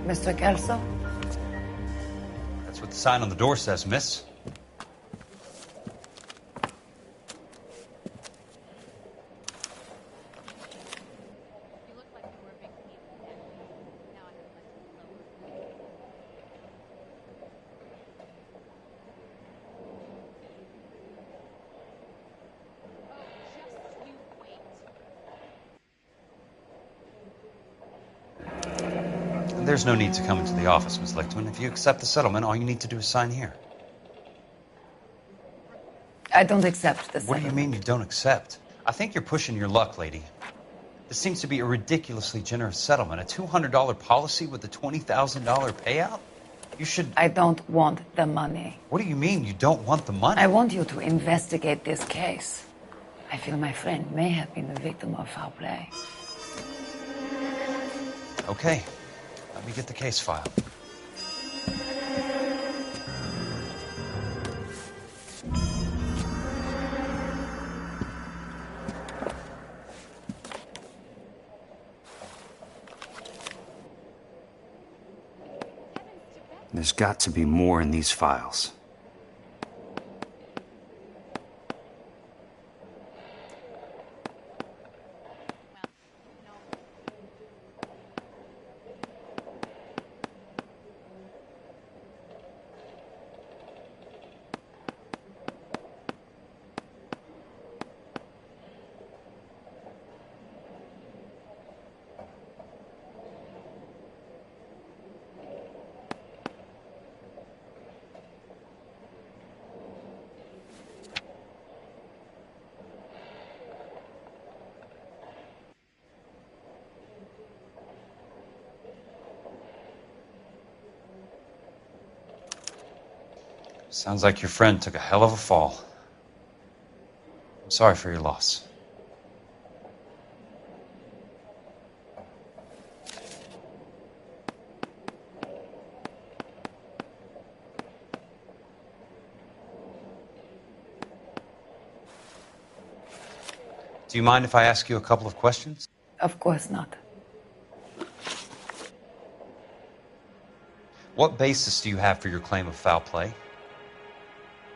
Mr. Kelso? That's what the sign on the door says, miss. There's no need to come into the office, Miss Lichtman. If you accept the settlement, all you need to do is sign here. I don't accept the settlement. What do you mean you don't accept? I think you're pushing your luck, lady. This seems to be a ridiculously generous settlement. A $200 policy with a $20,000 payout? You should... I don't want the money. What do you mean you don't want the money? I want you to investigate this case. I feel my friend may have been the victim of foul play. Okay. Let me get the case file. There's got to be more in these files. Sounds like your friend took a hell of a fall. I'm sorry for your loss. Do you mind if I ask you a couple of questions? Of course not. What basis do you have for your claim of foul play?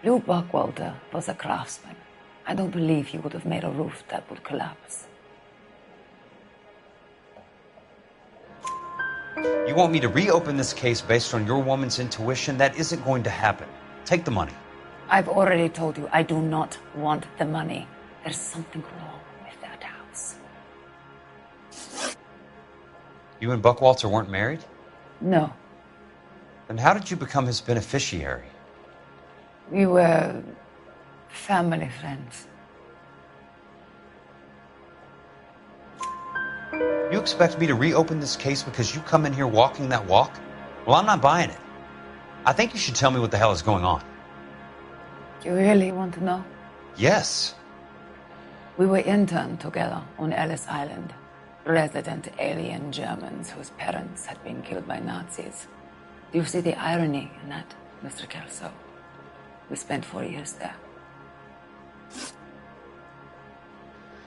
Lou Buckwalter was a craftsman. I don't believe he would have made a roof that would collapse. You want me to reopen this case based on your woman's intuition? That isn't going to happen. Take the money. I've already told you I do not want the money. There's something wrong with that house. You and Buckwalter weren't married? No. Then how did you become his beneficiary? We were family friends. You expect me to reopen this case because you come in here walking that walk? Well, I'm not buying it. I think you should tell me what the hell is going on. You really want to know? Yes. We were interned together on Ellis Island. Resident alien Germans whose parents had been killed by Nazis. Do you see the irony in that, Mr. Kelso? We spent 4 years there.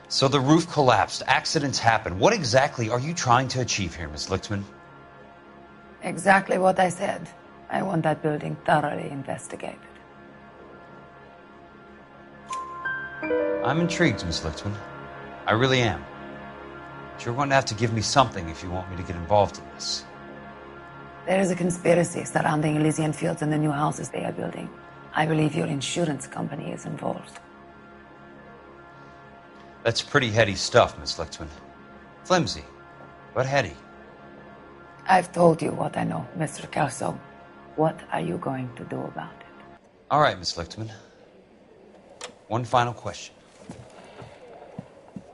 So the roof collapsed. Accidents happen. What exactly are you trying to achieve here, Miss Lichtman? Exactly what I said. I want that building thoroughly investigated. I'm intrigued, Miss Lichtman. I really am. But you're going to have to give me something if you want me to get involved in this. There is a conspiracy surrounding Elysian Fields and the new houses they are building. I believe your insurance company is involved. That's pretty heady stuff, Miss Lichtman. Flimsy, but heady. I've told you what I know, Mr. Kelso. What are you going to do about it? All right, Miss Lichtman. One final question.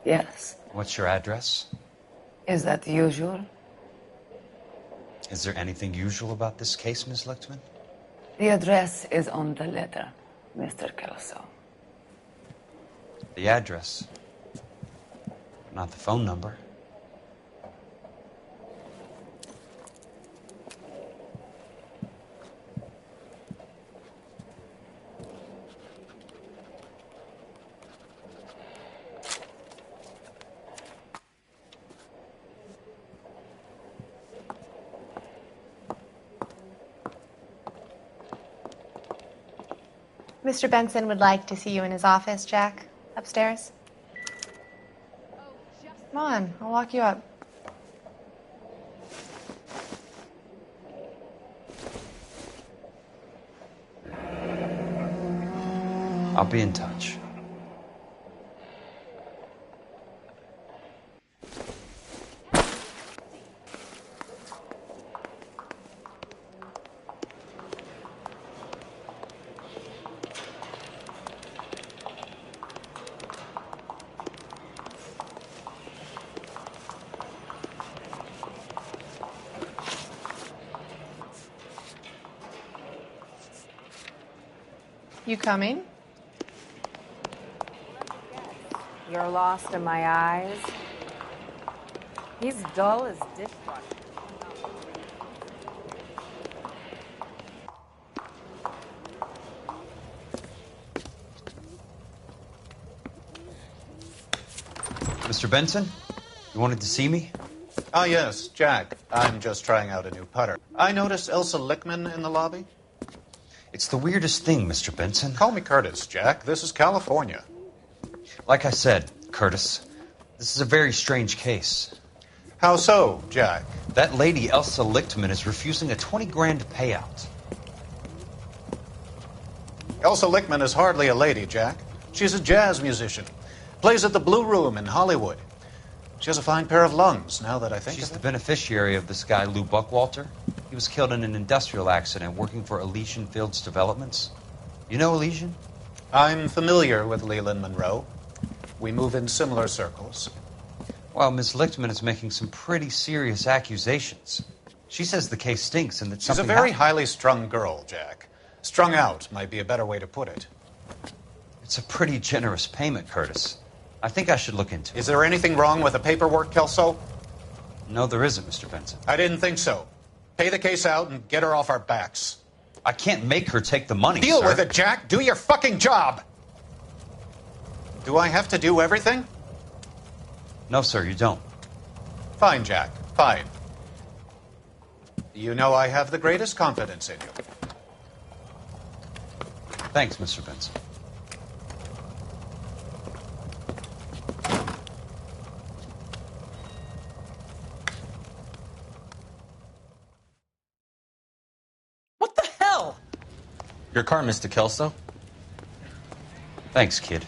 Yes. What's your address? Is that usual? Is there anything usual about this case, Miss Lichtman? The address is on the letter, Mr. Kelso. The address, but not the phone number. Mr. Benson would like to see you in his office, Jack. Upstairs. Come on, I'll walk you up. I'll be in touch. You coming? You're lost in my eyes. He's dull as dishwasher. Mr. Benson, you wanted to see me? Ah, yes, Jack. I'm just trying out a new putter. I noticed Elsa Lickman in the lobby. It's the weirdest thing, Mr. Benson. Call me Curtis, Jack. This is California. Like I said, Curtis, this is a very strange case. How so, Jack? That lady, Elsa Lichtman, is refusing a 20 grand payout. Elsa Lickman is hardly a lady, Jack. She's a jazz musician. Plays at the Blue Room in Hollywood. She has a fine pair of lungs, now that I think She's of the it. beneficiary of this guy, Lou Buckwalter. He was killed in an industrial accident working for Elysian Fields Developments. You know Elysian? I'm familiar with Leland Monroe. We move in similar circles. Well, Miss Lichtman is making some pretty serious accusations. She says the case stinks and that She's a something very happened. highly strung girl, Jack. Strung out might be a better way to put it. It's a pretty generous payment, Curtis. I think I should look into it. Is there anything wrong with the paperwork, Kelso? No, there isn't, Mr. Benson. I didn't think so. Pay the case out and get her off our backs. I can't make her take the money, Deal sir. with it, Jack. Do your fucking job. Do I have to do everything? No, sir, you don't. Fine, Jack. Fine. You know I have the greatest confidence in you. Thanks, Mr. Benson. What the hell? Your car, Mr. Kelso. Thanks, kid.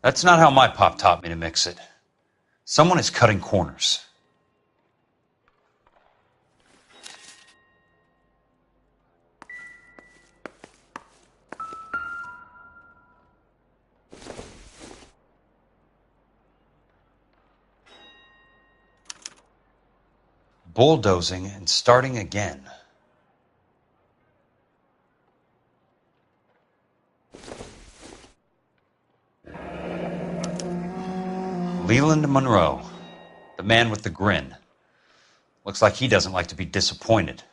That's not how my pop taught me to mix it. Someone is cutting corners. Bulldozing and starting again. Leland Monroe, the man with the grin. Looks like he doesn't like to be disappointed.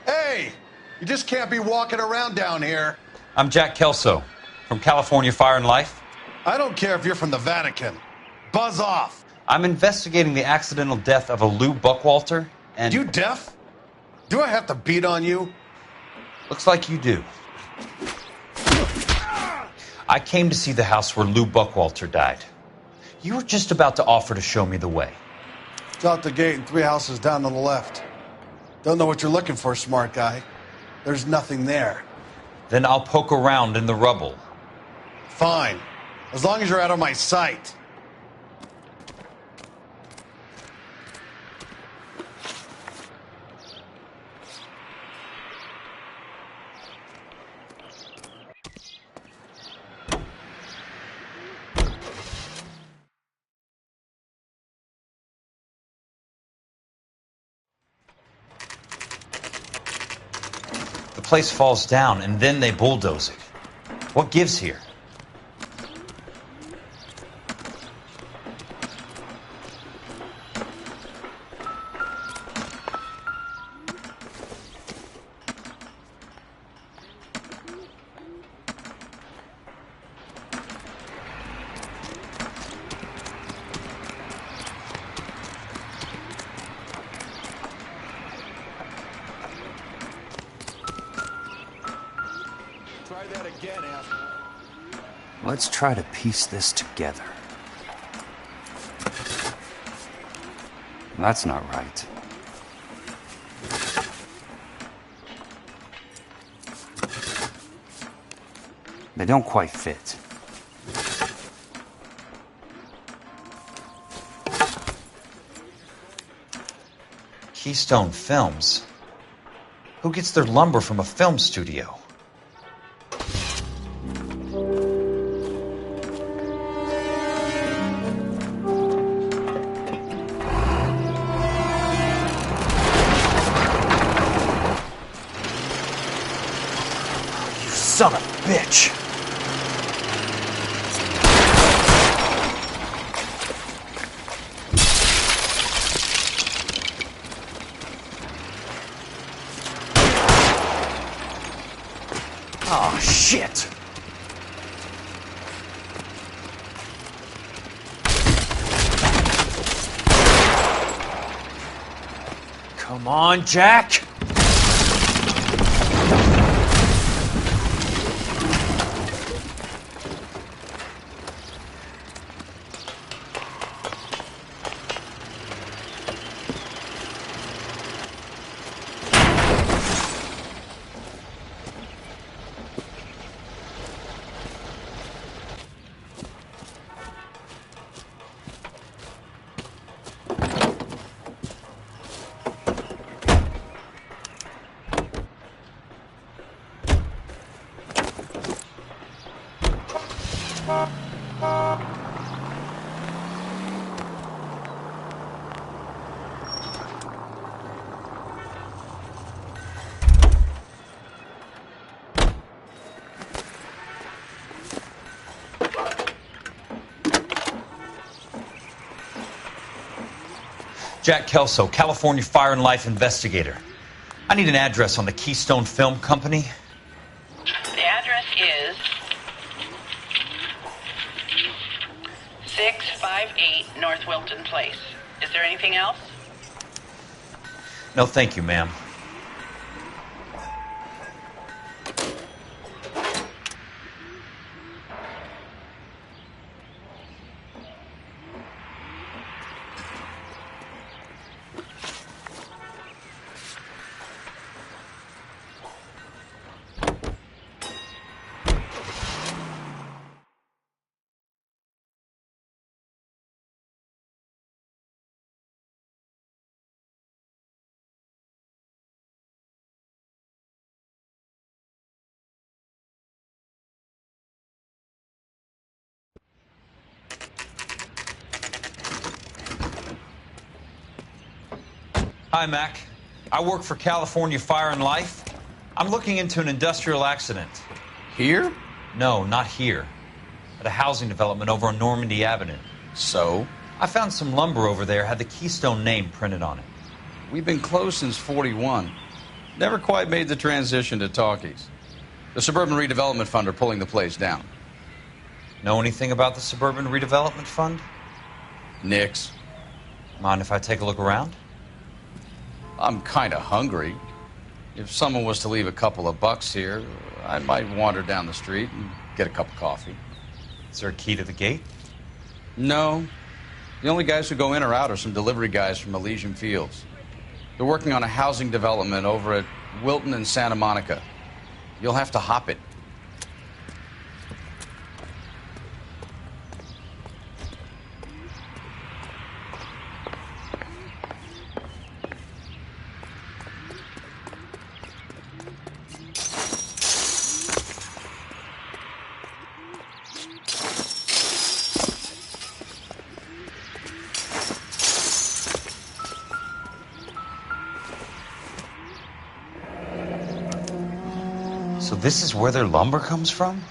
Hey, you just can't be walking around down here. I'm Jack Kelso from California Fire and Life. I don't care if you're from the Vatican. Buzz off. I'm investigating the accidental death of a Lou Buckwalter, and... You deaf? Do I have to beat on you? Looks like you do. I came to see the house where Lou Buckwalter died. You were just about to offer to show me the way. It's out the gate and 3 houses down to the left. Don't know what you're looking for, smart guy. There's nothing there. Then I'll poke around in the rubble. Fine. As long as you're out of my sight. The place falls down, and then they bulldoze it. What gives here? Try that again, asshole. Let's try to piece this together. That's not right. They don't quite fit. Keystone Films? Who gets their lumber from a film studio? You son of a bitch! Oh, shit! Come on, Jack! Jack Kelso, California Fire and Life investigator. I need an address on the Keystone Film Company. The address is 658 North Wilton Place. Is there anything else? No, thank you, ma'am. Hi, Mac. I work for California Fire and Life. I'm looking into an industrial accident. Here? No, not here. At a housing development over on Normandy Avenue. So? I found some lumber over there, had the Keystone name printed on it. We've been closed since 41. Never quite made the transition to talkies. The Suburban Redevelopment Fund are pulling the place down. Know anything about the Suburban Redevelopment Fund? Nix. Mind if I take a look around? I'm kind of hungry. If someone was to leave a couple of bucks here, I might wander down the street and get a cup of coffee. Is there a key to the gate? No. The only guys who go in or out are some delivery guys from Elysian Fields. They're working on a housing development over at Wilton and Santa Monica. You'll have to hop it. So this is where their lumber comes from?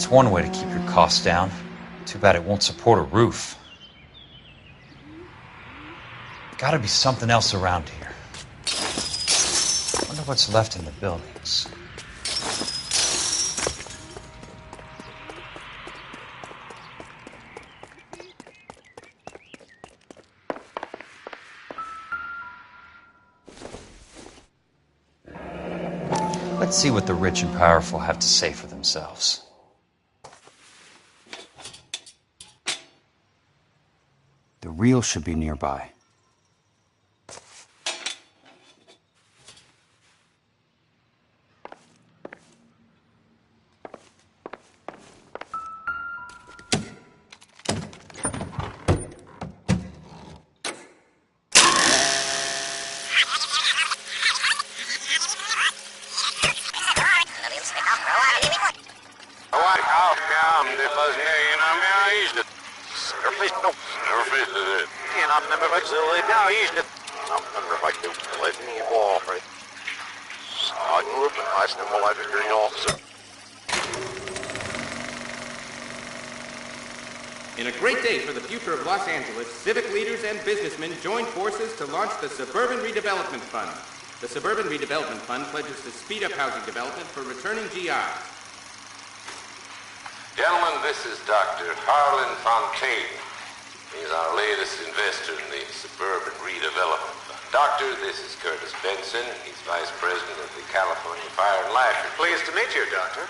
That's one way to keep your costs down. Too bad it won't support a roof. Gotta be something else around here. Wonder what's left in the buildings. Let's see what the rich and powerful have to say for themselves. The reel should be nearby. In a great day for the future of Los Angeles, civic leaders and businessmen joined forces to launch the Suburban Redevelopment Fund. The Suburban Redevelopment Fund pledges to speed up housing development for returning GIs. Gentlemen, this is Dr. Harlan Fontaine. He's our latest investor in the Suburban Redevelopment Fund. Doctor, this is Curtis Benson. He's Vice President of the California Fire and Life. Pleased to meet you, Doctor.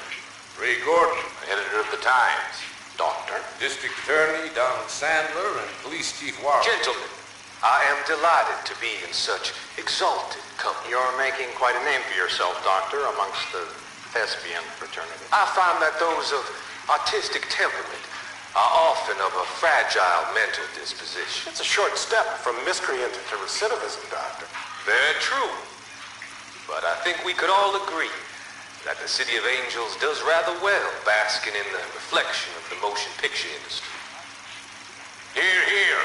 Ray Gordon, editor of the Times. Doctor. District Attorney Donald Sandler and Police Chief Warren. Gentlemen, I am delighted to be in such exalted company. You're making quite a name for yourself, Doctor, amongst the thespian fraternity. I find that those of artistic temperament are often of a fragile mental disposition. It's a short step from miscreant to recidivism, Doctor. Very true. But I think we could all agree that the City of Angels does rather well basking in the reflection of the motion picture industry. Hear, hear.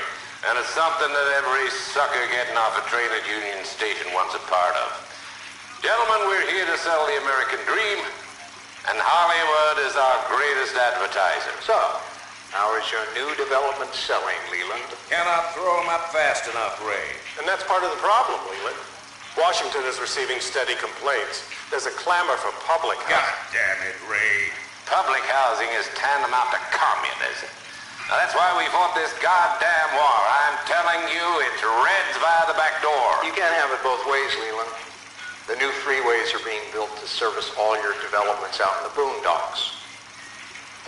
And it's something that every sucker getting off a train at Union Station wants a part of. Gentlemen, we're here to sell the American dream, and Hollywood is our greatest advertiser. So, how is your new development selling, Leland? Cannot throw them up fast enough, Ray. And that's part of the problem, Leland. Washington is receiving steady complaints. There's a clamor for public housing. God damn it, Ray. Public housing is tantamount to communism. Now, that's why we fought this goddamn war. I'm telling you, it's Reds via the back door. You can't have it both ways, Leland. The new freeways are being built to service all your developments out in the boondocks.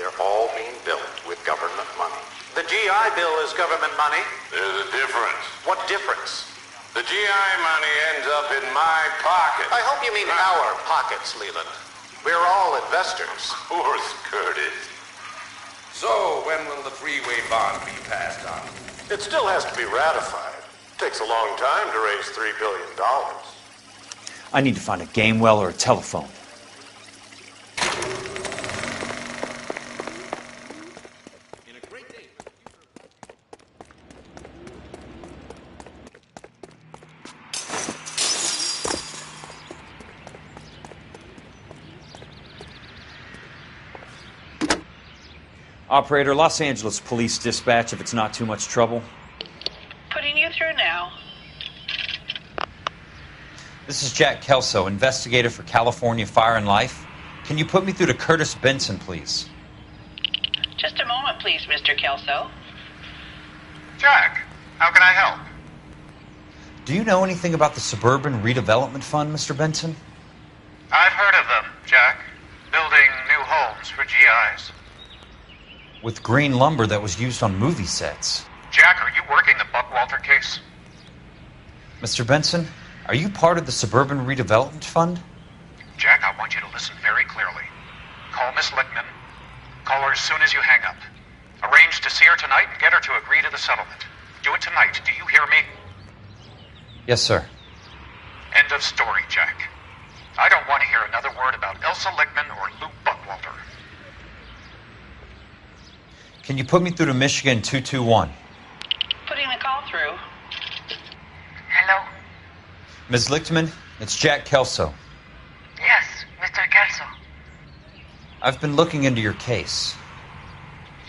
They're all being built with government money. The GI Bill is government money. There's a difference. What difference? The GI money ends up in my pocket. I hope you mean our pockets, Leland. We're all investors. Of course, Curtis. So, when will the freeway bond be passed on? It still has to be ratified. It takes a long time to raise $3 billion. I need to find a game well or a telephone. Operator, Los Angeles Police Dispatch, if it's not too much trouble. Putting you through now. This is Jack Kelso, investigator for California Fire and Life. Can you put me through to Curtis Benson, please? Just a moment, please, Mr. Kelso. Jack, how can I help? Do you know anything about the Suburban Redevelopment Fund, Mr. Benson? I've heard of them, Jack. Building new homes for GIs. With green lumber that was used on movie sets. Jack, are you working the Buckwalter case? Mr. Benson, are you part of the Suburban Redevelopment Fund? Jack, I want you to listen very clearly. Call Miss Lickman. Call her as soon as you hang up. Arrange to see her tonight and get her to agree to the settlement. Do it tonight. Do you hear me? Yes, sir. End of story, Jack. I don't want to hear another word about Elsa Lickman or Luke Buckwalter. Can you put me through to Michigan 221? Putting the call through. Hello? Ms. Lichtman, it's Jack Kelso. Yes, Mr. Kelso. I've been looking into your case.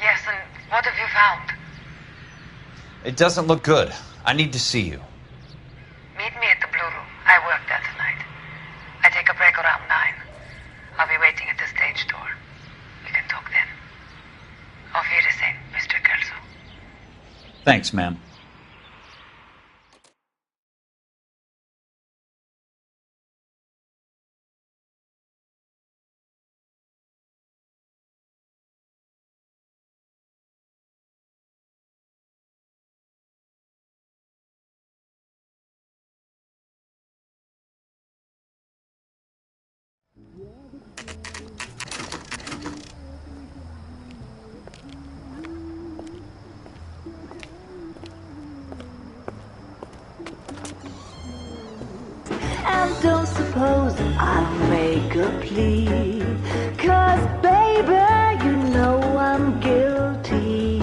Yes, and what have you found? It doesn't look good. I need to see you. Meet me at the Blue Room. I work there tonight. I take a break around 9. I'll be waiting at the stage door. We can talk then. Auf Wiedersehen, Mr. Kelso. Thanks, ma'am. And don't suppose I'll make a plea, 'cause baby, you know I'm guilty.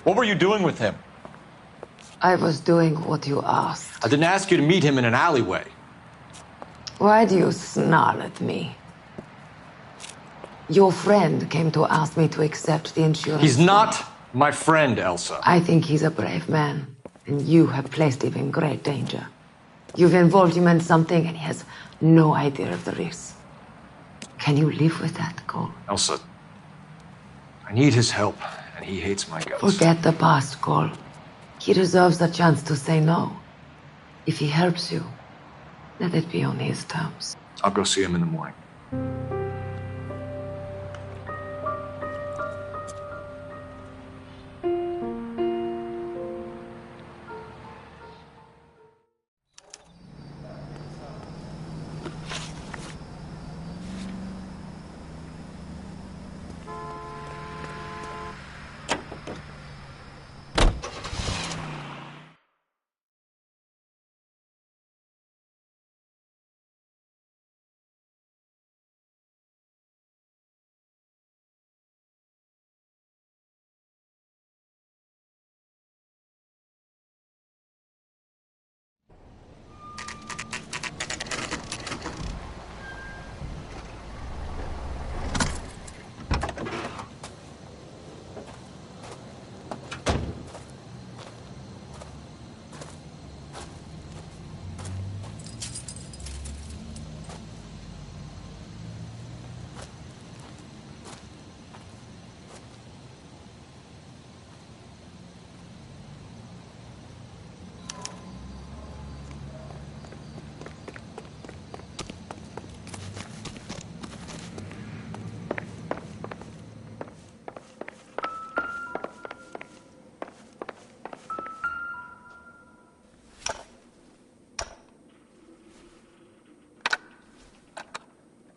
What were you doing with him? I was doing what you asked. I didn't ask you to meet him in an alleyway. Why do you snarl at me? Your friend came to ask me to accept the insurance. He's not my friend, Elsa. I think he's a brave man, and you have placed him in great danger. You've involved him in something, and he has no idea of the risk. Can you live with that, Cole? Elsa, I need his help, and he hates my guts. Forget the past, Cole. He deserves a chance to say no. If he helps you, let it be on his terms. I'll go see him in the morning.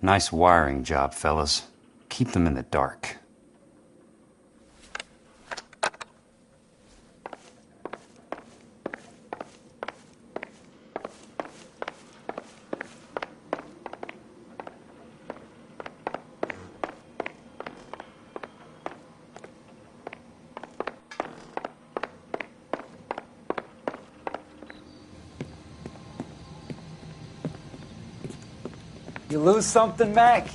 Nice wiring job, fellas. Keep them in the dark. You lose something, Mac?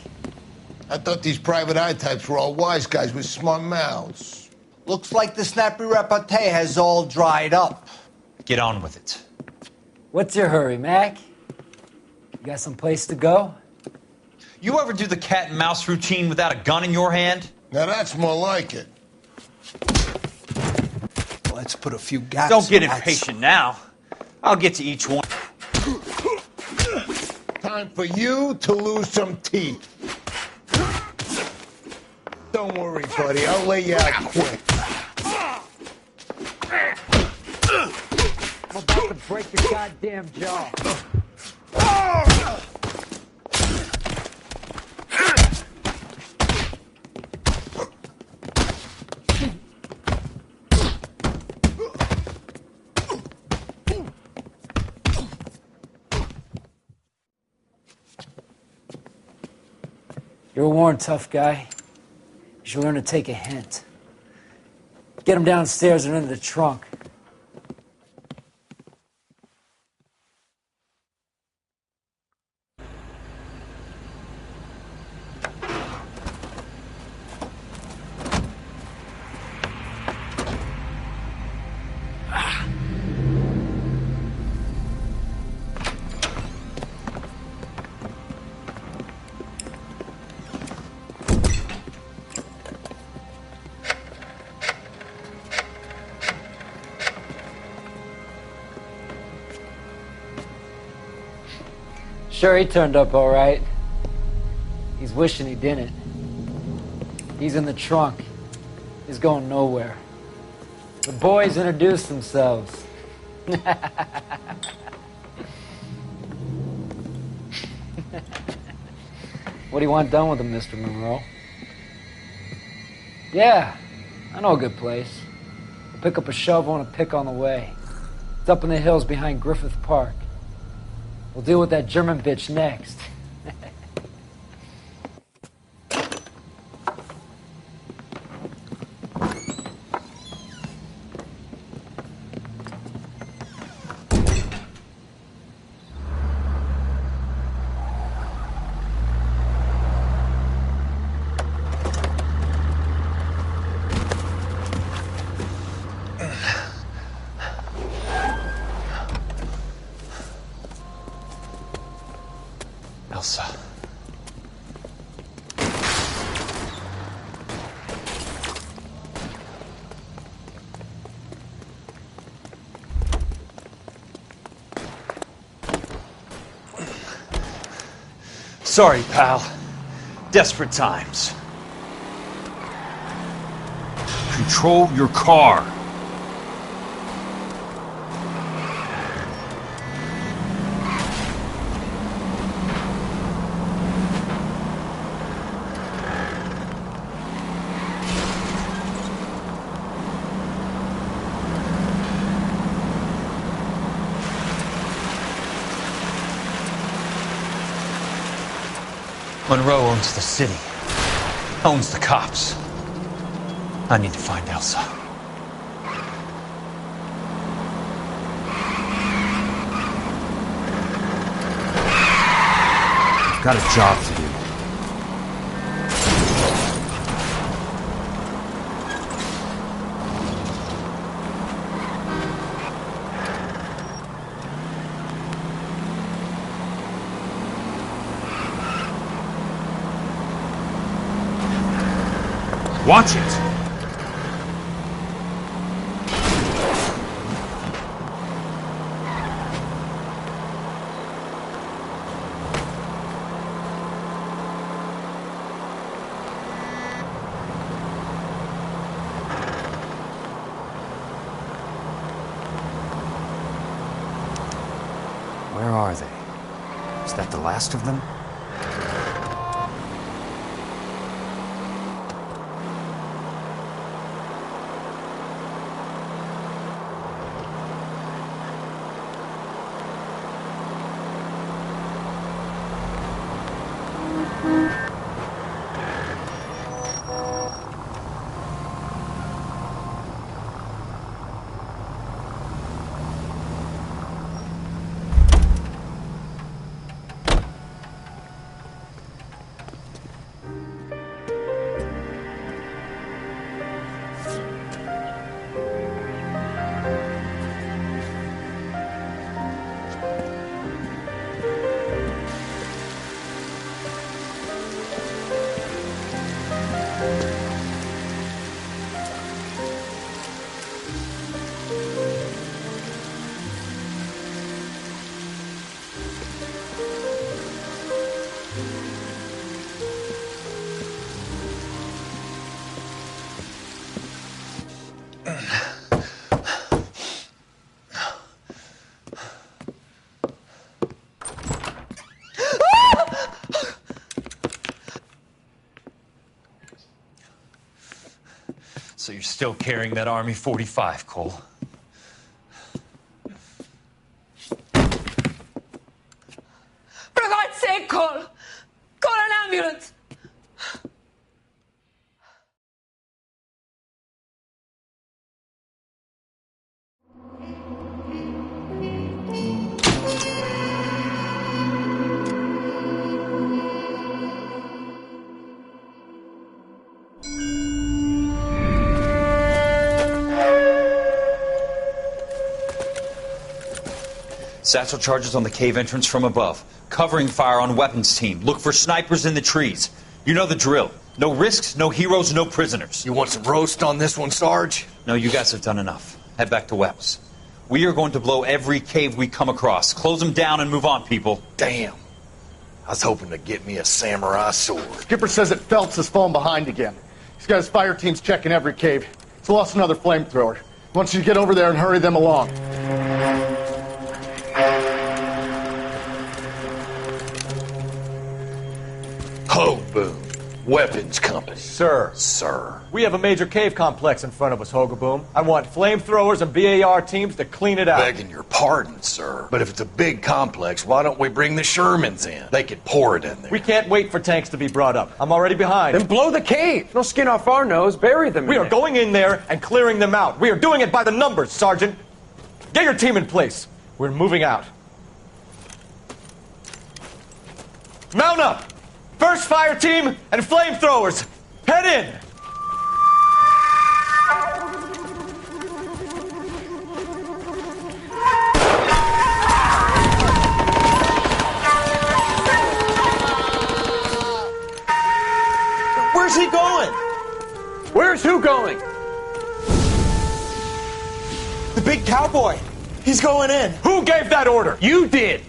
I thought these private eye types were all wise guys with smart mouths. Looks like the snappy repartee has all dried up. Get on with it. What's your hurry, Mac? You got some place to go? You ever do the cat and mouse routine without a gun in your hand? Now that's more like it. Let's put a few gaps. Don't get impatient now. I'll get to each one. Time for you to lose some teeth. Don't worry, buddy. I'll lay you out quick. I'm about to break your goddamn jaw. You're a worn, tough guy. You should learn to take a hint. Get him downstairs and into the trunk. Sure, he turned up all right. He's wishing he didn't. He's in the trunk. He's going nowhere. The boys introduced themselves. What do you want done with him, Mr. Monroe? Yeah, I know a good place. We'll pick up a shovel and a pick on the way. It's up in the hills behind Griffith Park. We'll deal with that German bitch next. Elsa. Sorry, pal. Desperate times. Control your car. Monroe owns the city. Owns the cops. I need to find Elsa. I've got a job to do. Watch it! Where are they? Is that the last of them? you're still carrying that Army 45, Cole. For God's sake, Cole! Call an ambulance! Satchel charges on the cave entrance from above. Covering fire on weapons team. Look for snipers in the trees. You know the drill. No risks, no heroes, no prisoners. You want some roast on this one, Sarge? No, you guys have done enough. Head back to Webb's. We are going to blow every cave we come across. Close them down and move on, people. Damn. I was hoping to get me a samurai sword. Skipper says that Phelps has fallen behind again. He's got his fire teams checking every cave. He's lost another flamethrower. He wants you to get over there and hurry them along. Hoboom. Weapons Company. Sir. Sir. We have a major cave complex in front of us, Hogaboom. I want flamethrowers and BAR teams to clean it out. Begging your pardon, sir. But if it's a big complex, why don't we bring the Shermans in? They could pour it in there. We can't wait for tanks to be brought up. I'm already behind. Then blow the cave. No skin off our nose. Bury them in We are going in there and clearing them out. We are doing it by the numbers, Sergeant. Get your team in place. We're moving out. Mount up! First fire team and flamethrowers. Head in! Where's he going? Where's who going? The big cowboy. He's going in. Who gave that order? You did.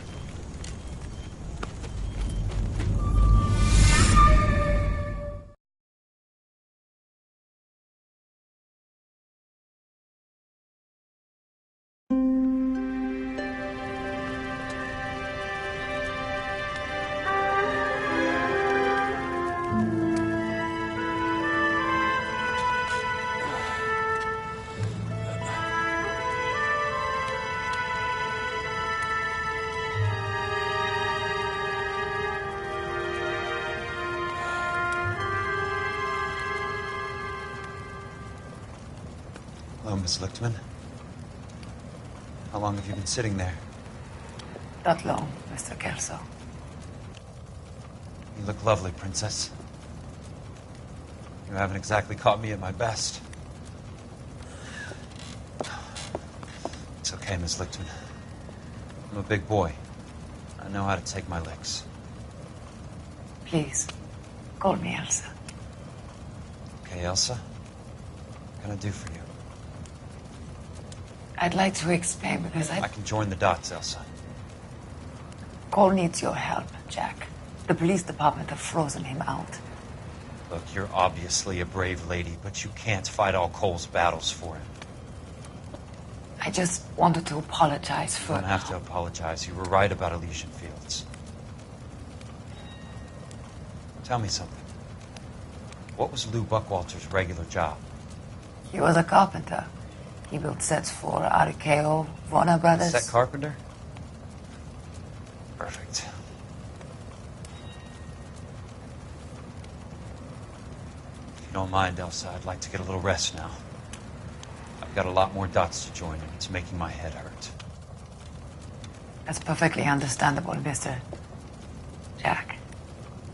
Hello, Miss Lichtman. How long have you been sitting there? Not long, Mr. Kelso. You look lovely, Princess. You haven't exactly caught me at my best. It's okay, Miss Lichtman. I'm a big boy. I know how to take my licks. Please, call me Elsa. Okay, Elsa? What can I do for you? I'd like to explain because I can join the dots, Elsa. Cole needs your help, Jack. The police department have frozen him out. Look, you're obviously a brave lady, but you can't fight all Cole's battles for him. I just wanted to apologize for... You don't have to apologize. You were right about Elysian Fields. Tell me something. What was Lou Buckwalter's regular job? He was a carpenter. He built sets for RKO, Warner Brothers. Set carpenter? Perfect. If you don't mind, Elsa, I'd like to get a little rest now. I've got a lot more dots to join, and it's making my head hurt. That's perfectly understandable, Mr. Jack.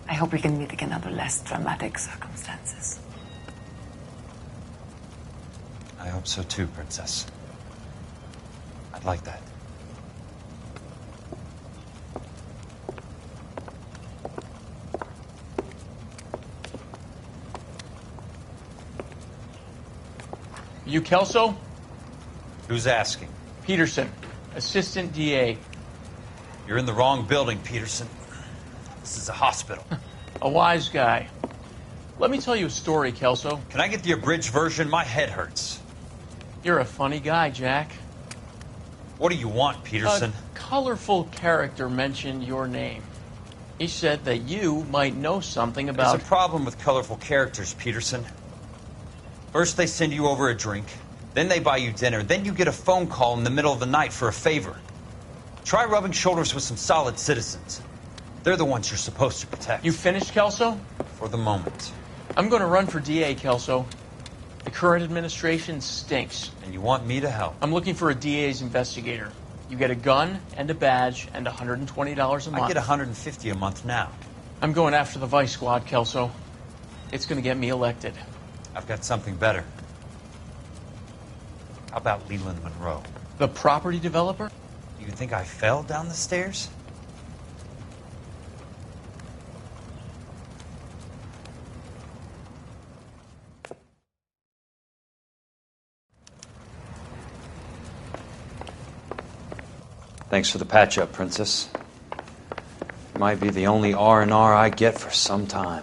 I hope we can meet again under less dramatic circumstances. I hope so too, Princess. I'd like that. You Kelso? Who's asking? Peterson, assistant DA. You're in the wrong building, Peterson. This is a hospital. A wise guy. Let me tell you a story, Kelso. Can I get the abridged version? My head hurts. You're a funny guy, Jack. What do you want, Peterson? A colorful character mentioned your name. He said that you might know something about... There's a problem with colorful characters, Peterson. First they send you over a drink, then they buy you dinner, then you get a phone call in the middle of the night for a favor. Try rubbing shoulders with some solid citizens. They're the ones you're supposed to protect. You finished, Kelso? For the moment. I'm going to run for DA, Kelso. The current administration stinks. And you want me to help? I'm looking for a DA's investigator. You get a gun and a badge and $120 a month. I get $150 a month now. I'm going after the Vice Squad, Kelso. It's going to get me elected. I've got something better. How about Leland Monroe? The property developer? You think I fell down the stairs? Thanks for the patch-up, Princess. Might be the only R&R I get for some time.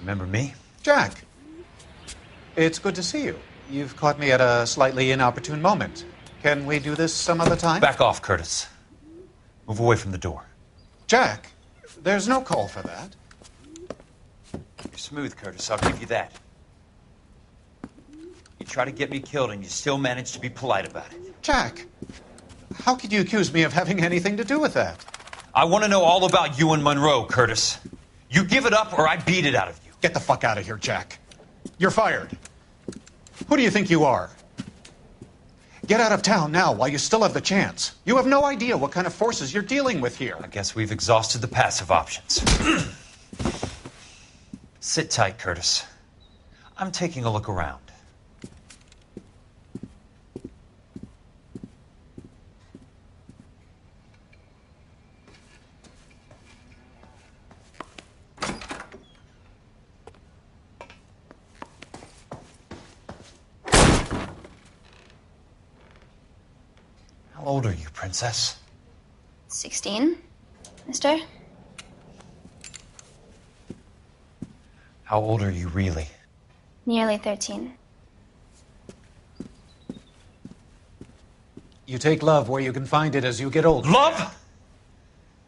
Remember me? Jack. It's good to see you. You've caught me at a slightly inopportune moment. Can we do this some other time? Back off, Curtis. Move away from the door. Jack, there's no call for that. You're smooth, Curtis. I'll give you that. You try to get me killed and you still manage to be polite about it. Jack, how could you accuse me of having anything to do with that? I want to know all about you and Monroe, Curtis. You give it up or I beat it out of you. Get the fuck out of here, Jack. You're fired. Who do you think you are? Get out of town now while you still have the chance. You have no idea what kind of forces you're dealing with here. I guess we've exhausted the passive options. Sit tight, Curtis. I'm taking a look around. How old are you, Princess? 16, mister? How old are you really? Nearly 13. You take love where you can find it as you get older. Love?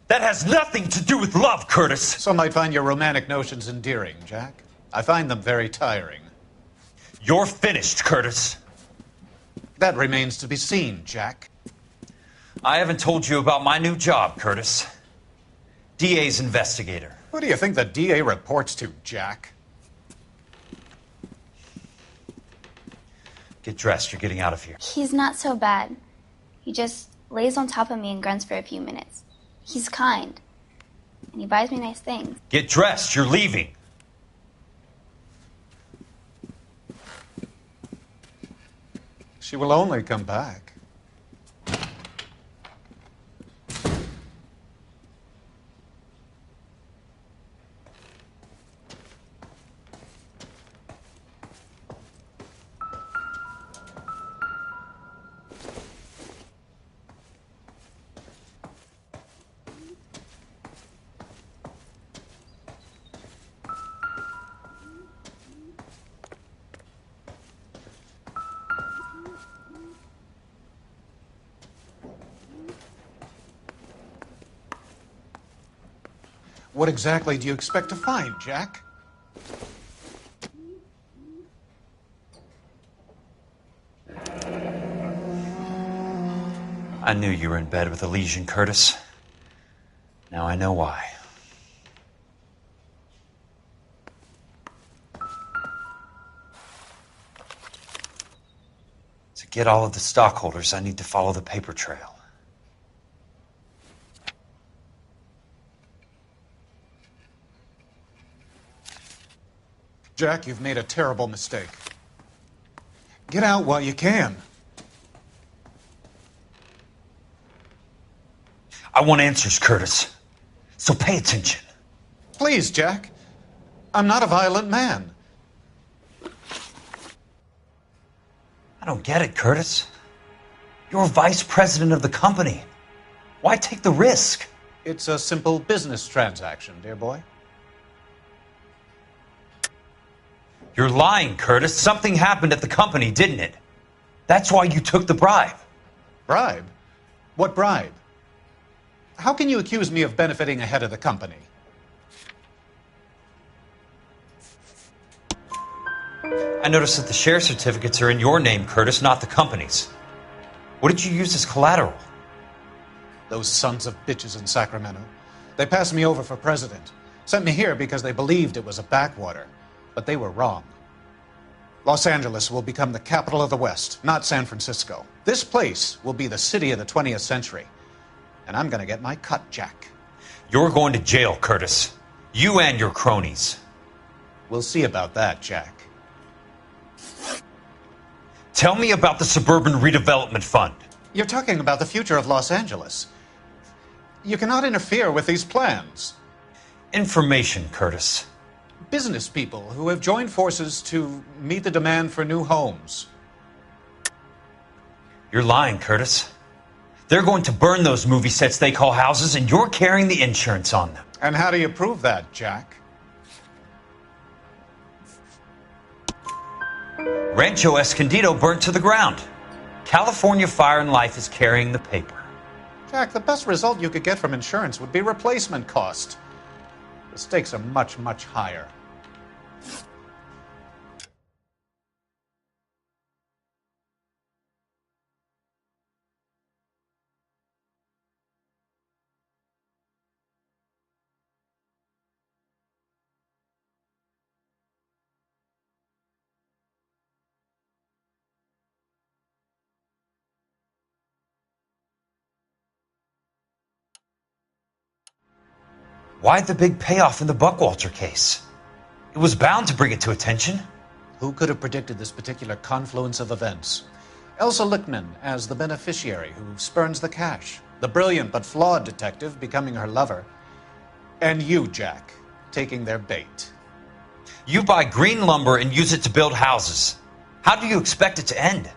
That has nothing to do with love, Curtis. Some might find your romantic notions endearing, Jack. I find them very tiring. You're finished, Curtis. That remains to be seen, Jack. I haven't told you about my new job, Curtis. DA's investigator. Who do you think the DA reports to, Jack? Get dressed. You're getting out of here. He's not so bad. He just lays on top of me and grunts for a few minutes. He's kind. And he buys me nice things. Get dressed. You're leaving. She will only come back. What exactly do you expect to find, Jack? I knew you were in bed with a lesion, Curtis. Now I know why. To get all of the stockholders, I need to follow the paper trail. Jack, you've made a terrible mistake. Get out while you can. I want answers, Curtis. So pay attention. Please, Jack. I'm not a violent man. I don't get it, Curtis. You're vice president of the company. Why take the risk? It's a simple business transaction, dear boy. You're lying, Curtis. Something happened at the company, didn't it? That's why you took the bribe. Bribe? What bribe? How can you accuse me of benefiting ahead of the company? I noticed that the share certificates are in your name, Curtis, not the company's. What did you use as collateral? Those sons of bitches in Sacramento. They passed me over for president. Sent me here because they believed it was a backwater. But they were wrong. Los Angeles will become the capital of the West, not San Francisco. This place will be the city of the 20th century. And I'm going to get my cut, Jack. You're going to jail, Curtis. You and your cronies. We'll see about that, Jack. Tell me about the Suburban Redevelopment Fund. You're talking about the future of Los Angeles. You cannot interfere with these plans. Information, Curtis. Business people who have joined forces to meet the demand for new homes. You're lying, Curtis. They're going to burn those movie sets they call houses, and you're carrying the insurance on them. And how do you prove that, Jack? Rancho Escondido burnt to the ground. California Fire and Life is carrying the paper. Jack, the best result you could get from insurance would be replacement cost. The stakes are much, much higher. Why the big payoff in the Buckwalter case? It was bound to bring it to attention. Who could have predicted this particular confluence of events? Elsa Lichtman as the beneficiary who spurns the cash. The brilliant but flawed detective becoming her lover. And you, Jack, taking their bait. You buy green lumber and use it to build houses. How do you expect it to end?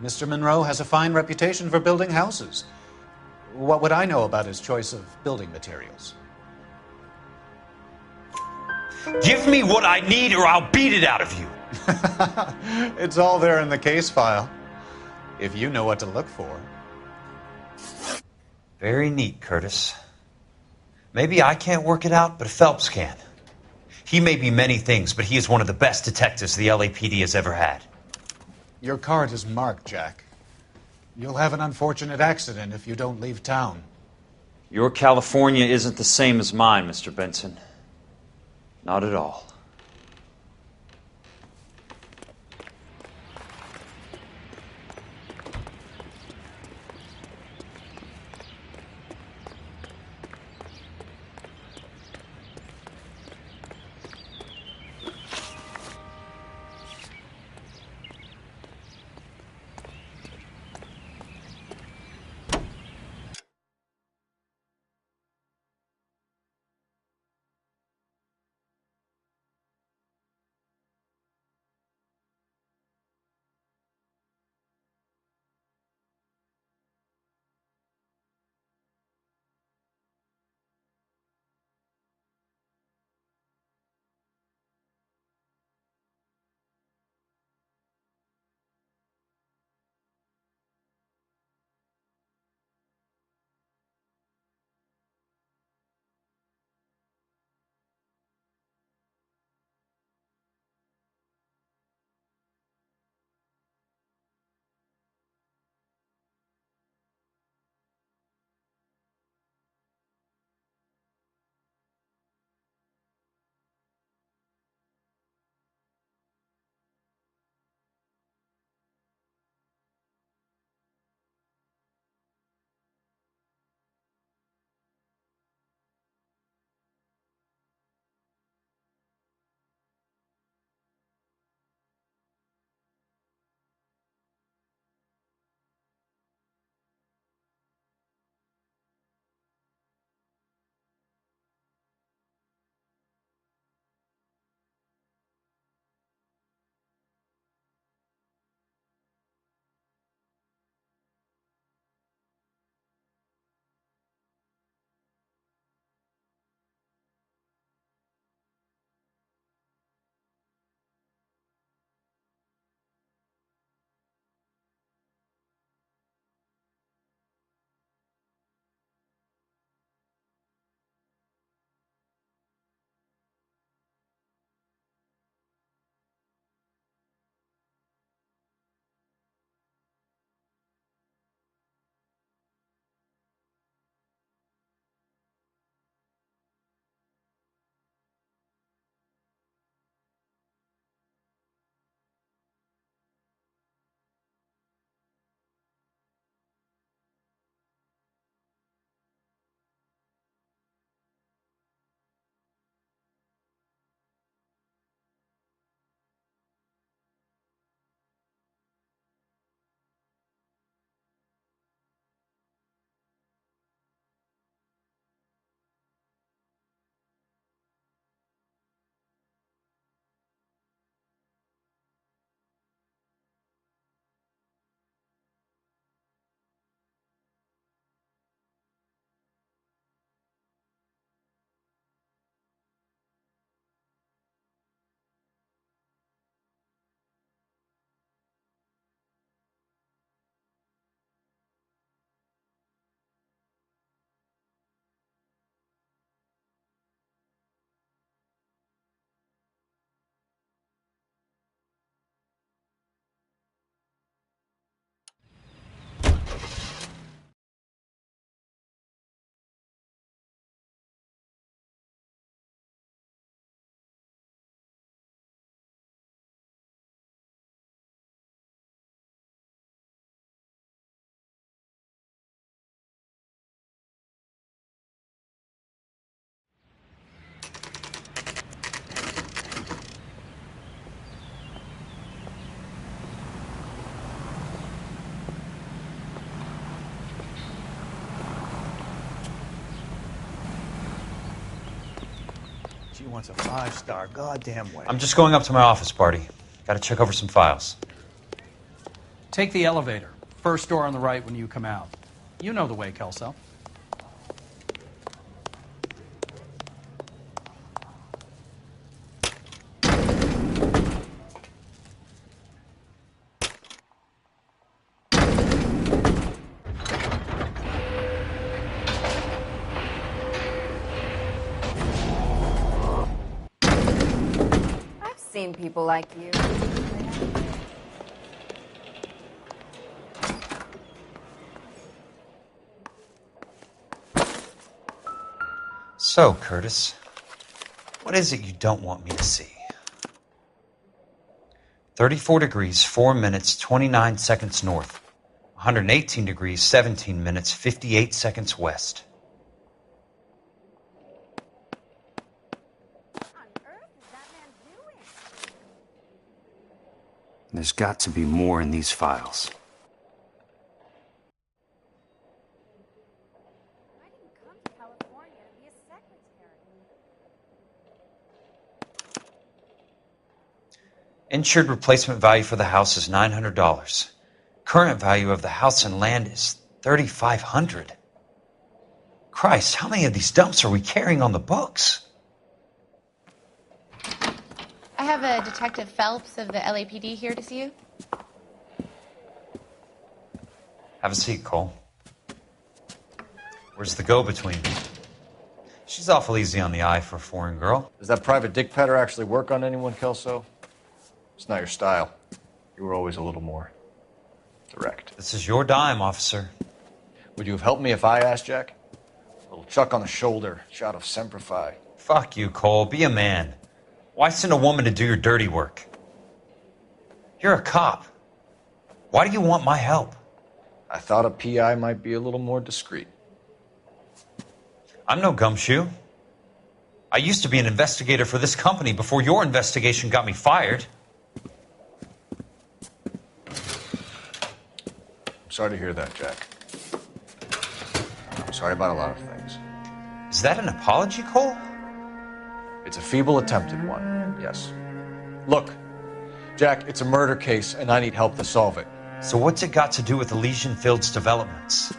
Mr. Monroe has a fine reputation for building houses. What would I know about his choice of building materials? Give me what I need or I'll beat it out of you. It's all there in the case file, if you know what to look for. Very neat, Curtis. Maybe I can't work it out, but Phelps can. He may be many things, but he is one of the best detectives the LAPD has ever had. Your card is marked, Jack. You'll have an unfortunate accident if you don't leave town. Your California isn't the same as mine, Mr. Benson. Not at all. She wants a 5-star goddamn way. I'm just going up to my office, Barty. Gotta check over some files. Take the elevator. First door on the right when you come out. You know the way, Kelso. I've seen people like you. So, Curtis, what is it you don't want me to see? 34 degrees, 4 minutes, 29 seconds north. 118 degrees, 17 minutes, 58 seconds west. There's got to be more in these files. Insured replacement value for the house is $900. Current value of the house and land is $3,500. Christ, how many of these dumps are we carrying on the books? I have a Detective Phelps of the LAPD here to see you. Have a seat, Cole. Where's the go-between? She's awful easy on the eye for a foreign girl. Does that private dick petter actually work on anyone, Kelso? It's not your style. You were always a little more direct. This is your dime, officer. Would you have helped me if I asked, Jack? A little chuck on the shoulder, shot of Semper Fi. Fuck you, Cole. Be a man. Why send a woman to do your dirty work? You're a cop. Why do you want my help? I thought a PI might be a little more discreet. I'm no gumshoe. I used to be an investigator for this company before your investigation got me fired. I'm sorry to hear that, Jack. I'm sorry about a lot of things. Is that an apology, Cole? It's a feeble attempted one, yes. Look, Jack, it's a murder case, and I need help to solve it. So what's it got to do with Elysian Fields developments?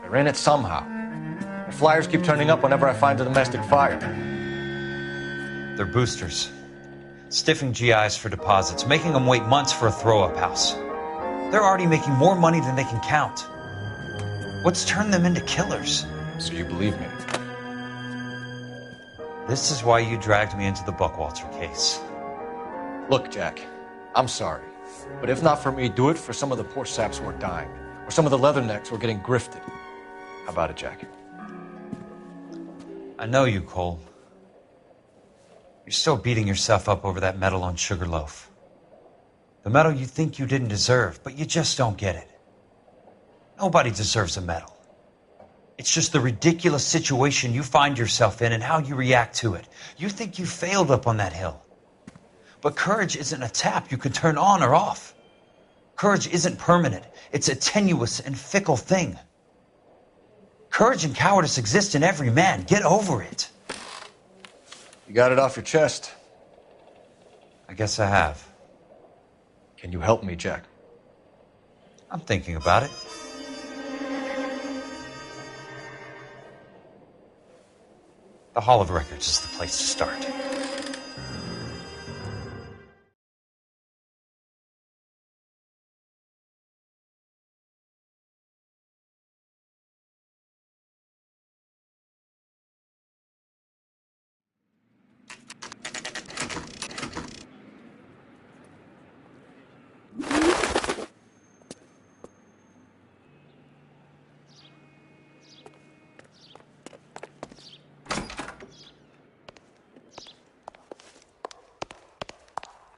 They're in it somehow. The flyers keep turning up whenever I find a domestic fire. They're boosters. Stiffing GIs for deposits, making them wait months for a throw-up house. They're already making more money than they can count. What's turned them into killers? So you believe me? This is why you dragged me into the Buckwalter case. Look, Jack, I'm sorry. But if not for me, do it for some of the poor saps who are dying. Or some of the leathernecks who are getting grifted. How about it, Jack? I know you, Cole. You're still beating yourself up over that medal on Sugarloaf. The medal you think you didn't deserve, but you just don't get it. Nobody deserves a medal. It's just the ridiculous situation you find yourself in and how you react to it. You think you failed up on that hill. But courage isn't a tap you can turn on or off. Courage isn't permanent. It's a tenuous and fickle thing. Courage and cowardice exist in every man. Get over it. You got it off your chest. I guess I have. Can you help me, Jack? I'm thinking about it. The Hall of Records is the place to start.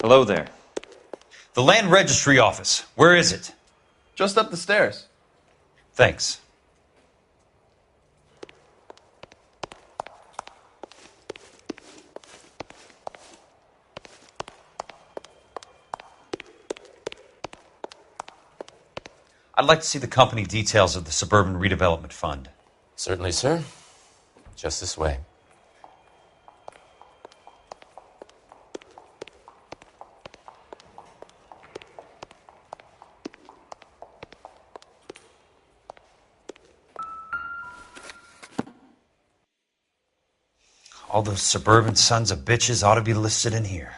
Hello there. The Land Registry Office. Where is it? Just up the stairs. Thanks. I'd like to see the company details of the Suburban Redevelopment Fund. Certainly, sir. Just this way. All those suburban sons of bitches ought to be listed in here.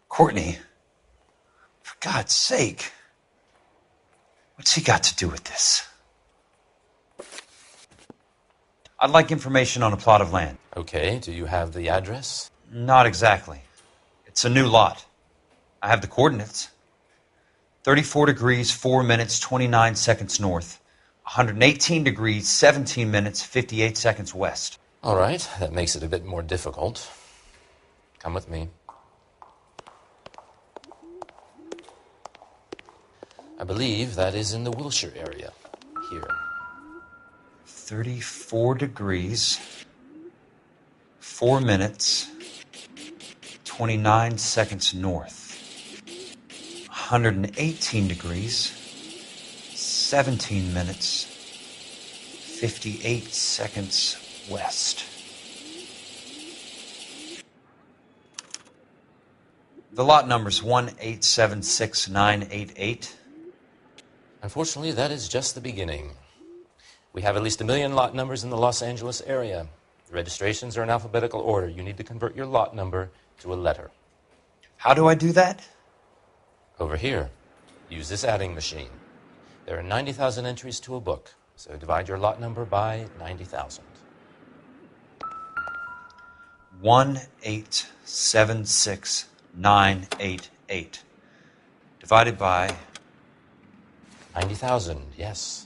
Courtney, for God's sake, what's he got to do with this? I'd like information on a plot of land. Okay, do you have the address? Not exactly. It's a new lot. I have the coordinates. 34 degrees, 4 minutes, 29 seconds north. 118 degrees, 17 minutes, 58 seconds west. All right, that makes it a bit more difficult. Come with me. I believe that is in the Wilshire area, here. 34 degrees, 4 minutes, 29 seconds north. 118 degrees, 17 minutes, 58 seconds west. The lot number's 1876988. Unfortunately, that is just the beginning. We have at least 1 million lot numbers in the Los Angeles area. The registrations are in alphabetical order. You need to convert your lot number to a letter. How do I do that? Over here. Use this adding machine. There are 90,000 entries to a book, so divide your lot number by 90,000. 1876988. Divided by 90,000, yes.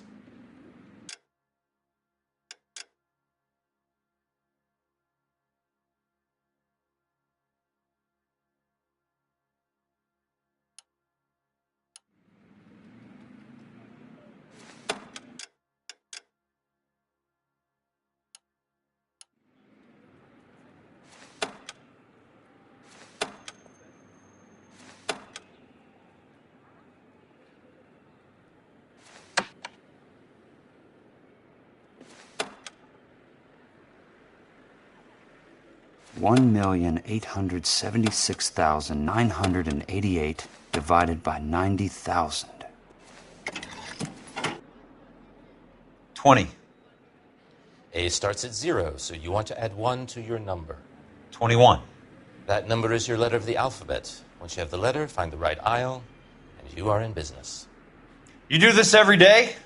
$1,876,988 divided by 90,000. 20. A starts at 0, so you want to add 1 to your number. 21. That number is your letter of the alphabet. Once you have the letter, find the right aisle, and you are in business. You do this every day?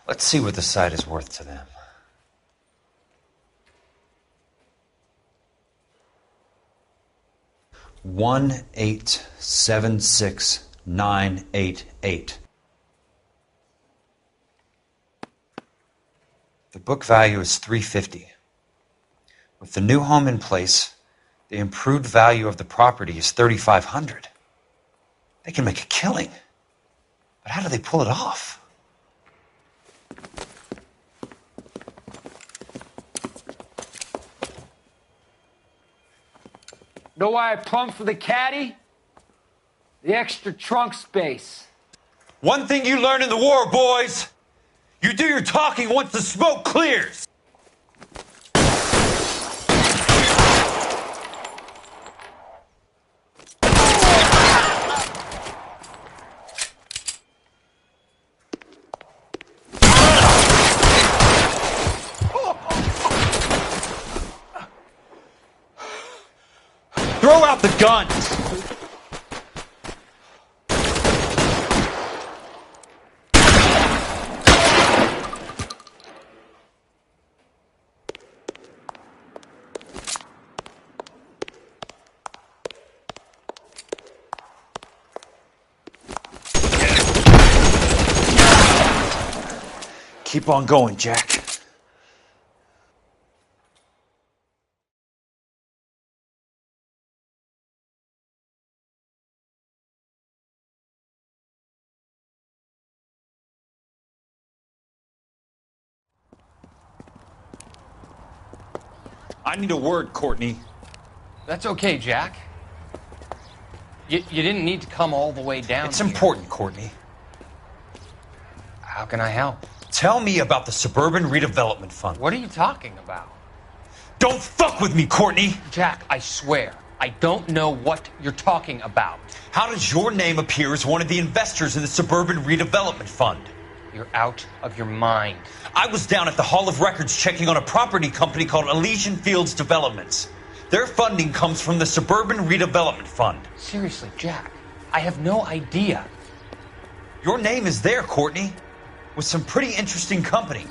Let's see what the site is worth to them. $1,876,988. The book value is $350. With the new home in place, the improved value of the property is $3,500. They can make a killing. But how do they pull it off? Know why I plumbed for the caddy? The extra trunk space. One thing you learn in the war, boys, you do your talking once the smoke clears. Throw out the guns! Keep on going, Jack. I need a word, Courtney. That's okay, Jack. You didn't need to come all the way down It's here. important, Courtney. How can I help? Tell me about the Suburban Redevelopment Fund. What are you talking about? Don't fuck with me, Courtney! Jack, I swear, I don't know what you're talking about. How does your name appear as one of the investors in the Suburban Redevelopment Fund? You're out of your mind. I was down at the Hall of Records checking on a property company called Elysian Fields Developments. Their funding comes from the Suburban Redevelopment Fund. Seriously, Jack, I have no idea. Your name is there, Courtney, with some pretty interesting company.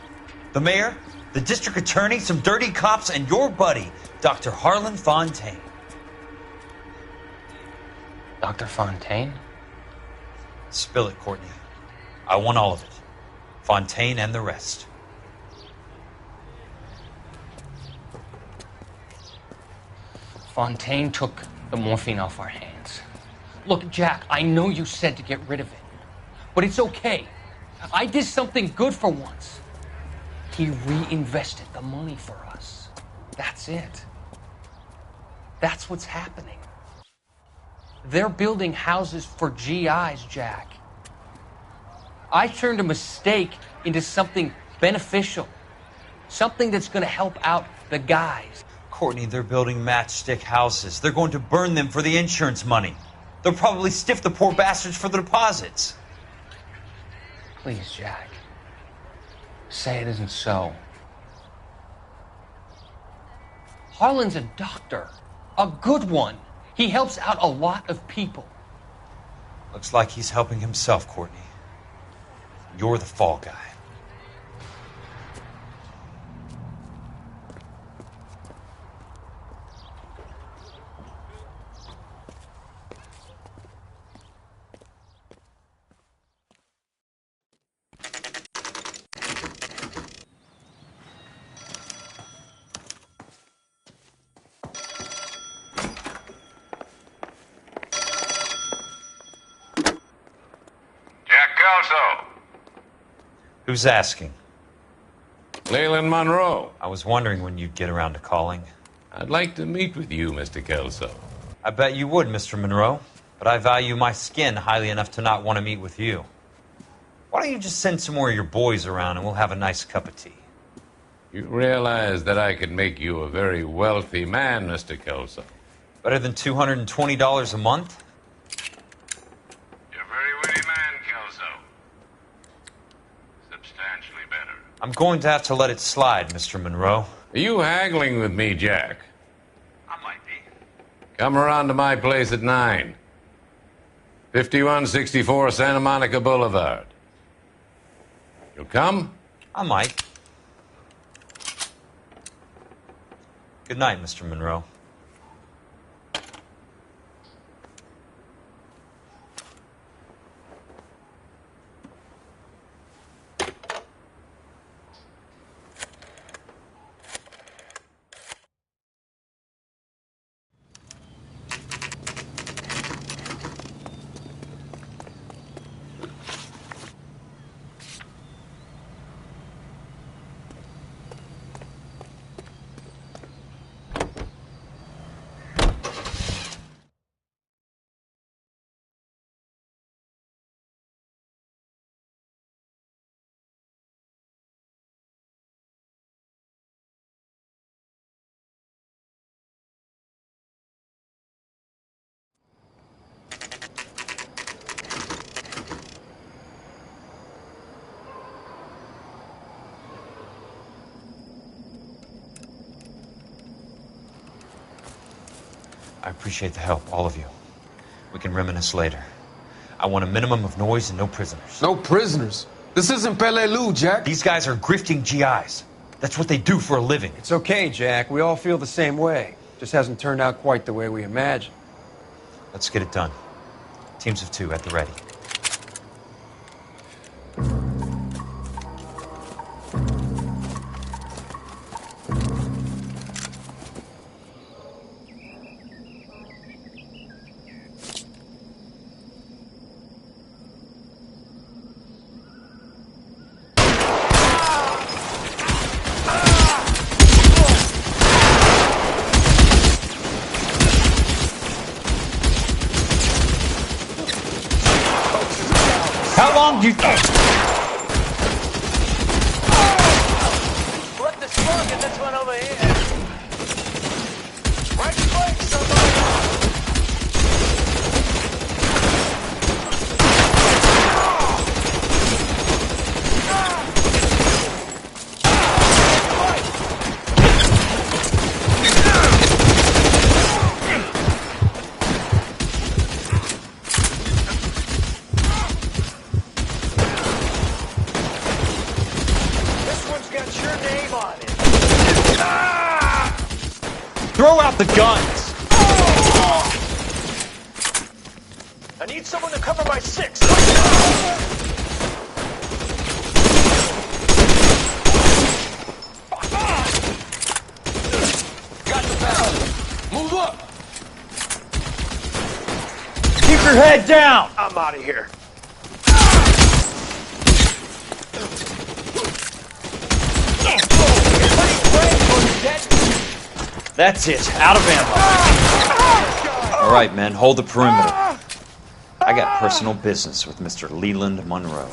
The mayor, the district attorney, some dirty cops, and your buddy, Dr. Harlan Fontaine. Dr. Fontaine? Spill it, Courtney. I want all of it. Fontaine and the rest. Fontaine took the morphine off our hands. Look, Jack, I know you said to get rid of it, but it's okay. I did something good for once. He reinvested the money for us. That's it. That's what's happening. They're building houses for GIs, Jack. I turned a mistake into something beneficial. Something that's going to help out the guys. Courtney, they're building matchstick houses. They're going to burn them for the insurance money. They'll probably stiff the poor bastards for the deposits. Please, Jack. Say it isn't so. Harlan's a doctor. A good one. He helps out a lot of people. Looks like he's helping himself, Courtney. You're the fall guy. Who's asking? Leland Monroe. I was wondering when you'd get around to calling. I'd like to meet with you, Mr. Kelso. I bet you would, Mr. Monroe. But I value my skin highly enough to not want to meet with you. Why don't you just send some more of your boys around and we'll have a nice cup of tea? You realize that I could make you a very wealthy man, Mr. Kelso. Better than $220 a month? You're a very witty man, Kelso. Substantially better. I'm going to have to let it slide, Mr. Monroe. Are you haggling with me, Jack? I might be. Come around to my place at 9. 5164 Santa Monica Boulevard. You'll come? I might. Good night, Mr. Monroe. I appreciate the help, all of you. We can reminisce later. I want a minimum of noise and no prisoners. No prisoners? This isn't Peleliu, Jack. These guys are grifting GIs. That's what they do for a living. It's okay, Jack. We all feel the same way. Just hasn't turned out quite the way we imagined. Let's get it done. Teams of 2 at the ready. long do you... Left the slug and this one over here. Right flank, somebody. Throw out the guns! I need someone to cover my 6. Got the barrel. Move up. Keep your head down! I'm out of here. That's it. Out of ammo. All right, men, hold the perimeter. I got personal business with Mr. Leland Monroe.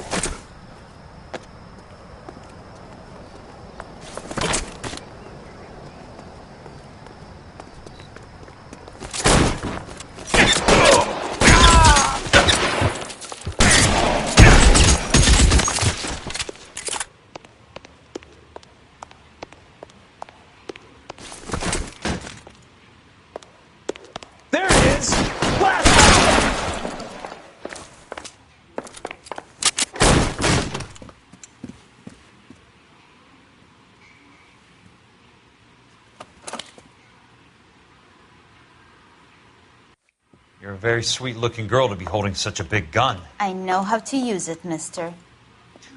You're a very sweet-looking girl to be holding such a big gun. I know how to use it, mister.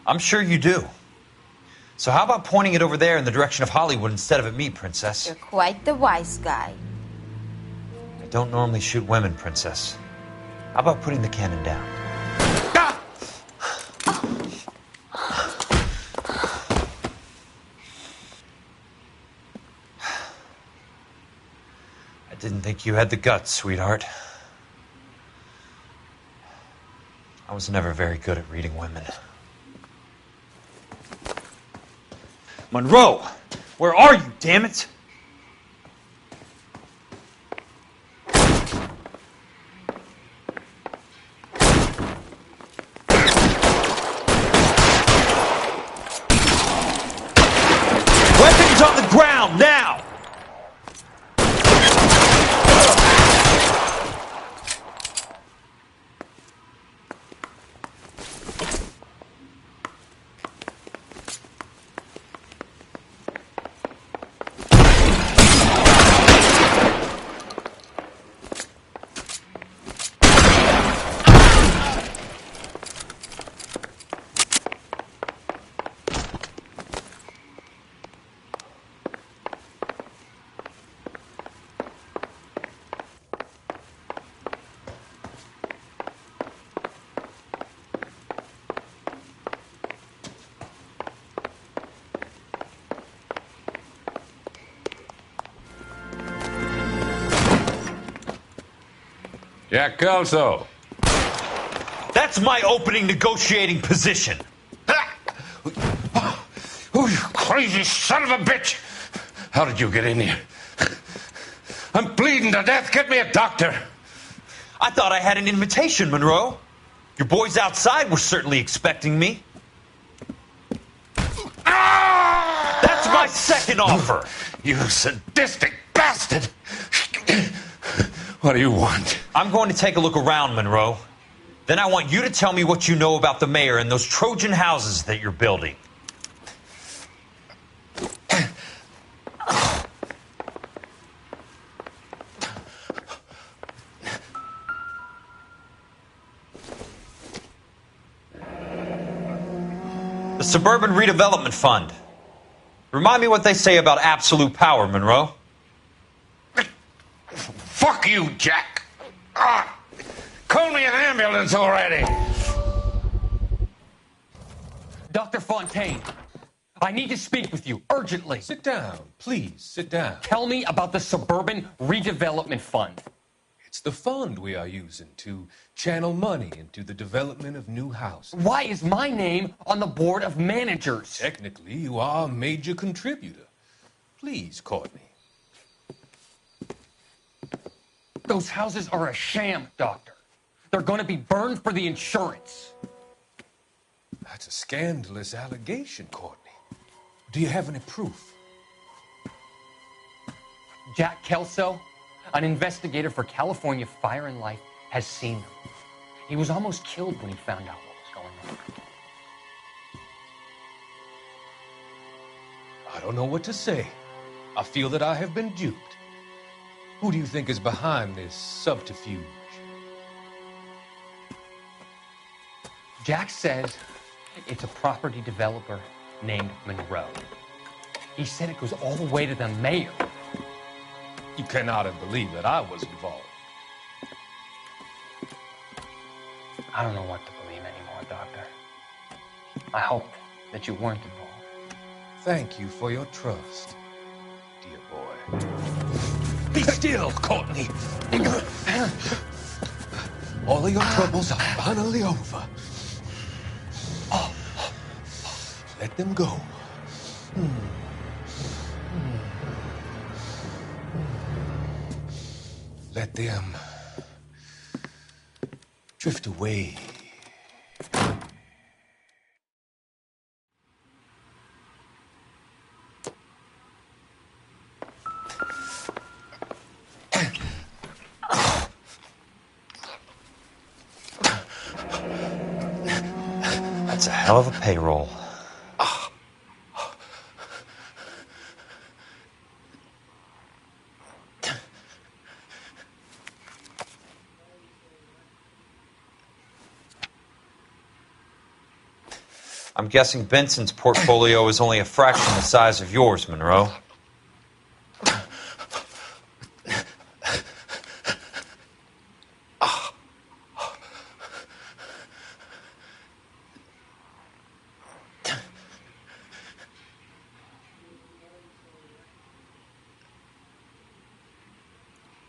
I'm sure you do. So how about pointing it over there in the direction of Hollywood instead of at me, Princess? You're quite the wise guy. I don't normally shoot women, Princess. How about putting the cannon down? I didn't think you had the guts, sweetheart. I was never very good at reading women. Monroe! Where are you, damn it? Weapons on the ground, now! Jack Kelso. That's my opening negotiating position. Oh, you crazy son of a bitch! How did you get in here? I'm bleeding to death. Get me a doctor. I thought I had an invitation, Monroe. Your boys outside were certainly expecting me. That's my second offer. You sadistic bastard! What do you want? I'm going to take a look around, Monroe. Then I want you to tell me what you know about the mayor and those Trojan houses that you're building. The Suburban Redevelopment Fund. Remind me what they say about absolute power, Monroe. Fuck you, Jack. Call me an ambulance already. Dr. Fontaine, I need to speak with you urgently. Sit down, please. Sit down. Tell me about the Suburban Redevelopment Fund. It's the fund we are using to channel money into the development of new houses. Why is my name on the board of managers? Technically, you are a major contributor. Please, Courtney. Those houses are a sham, Doctor. They're going to be burned for the insurance. That's a scandalous allegation, Courtney. Do you have any proof? Jack Kelso, an investigator for California Fire and Life, has seen them. He was almost killed when he found out what was going on. I don't know what to say. I feel that I have been duped. Who do you think is behind this subterfuge? Jack says it's a property developer named Monroe. He said it goes all the way to the mayor. You cannot have believed that I was involved. I don't know what to believe anymore, Doctor. I hoped that you weren't involved. Thank you for your trust, dear boy. Be still, Courtney. All of your troubles are finally over. Let them go. Let them drift away. That's a hell of a payroll. I'm guessing Benson's portfolio is only a fraction the size of yours, Monroe.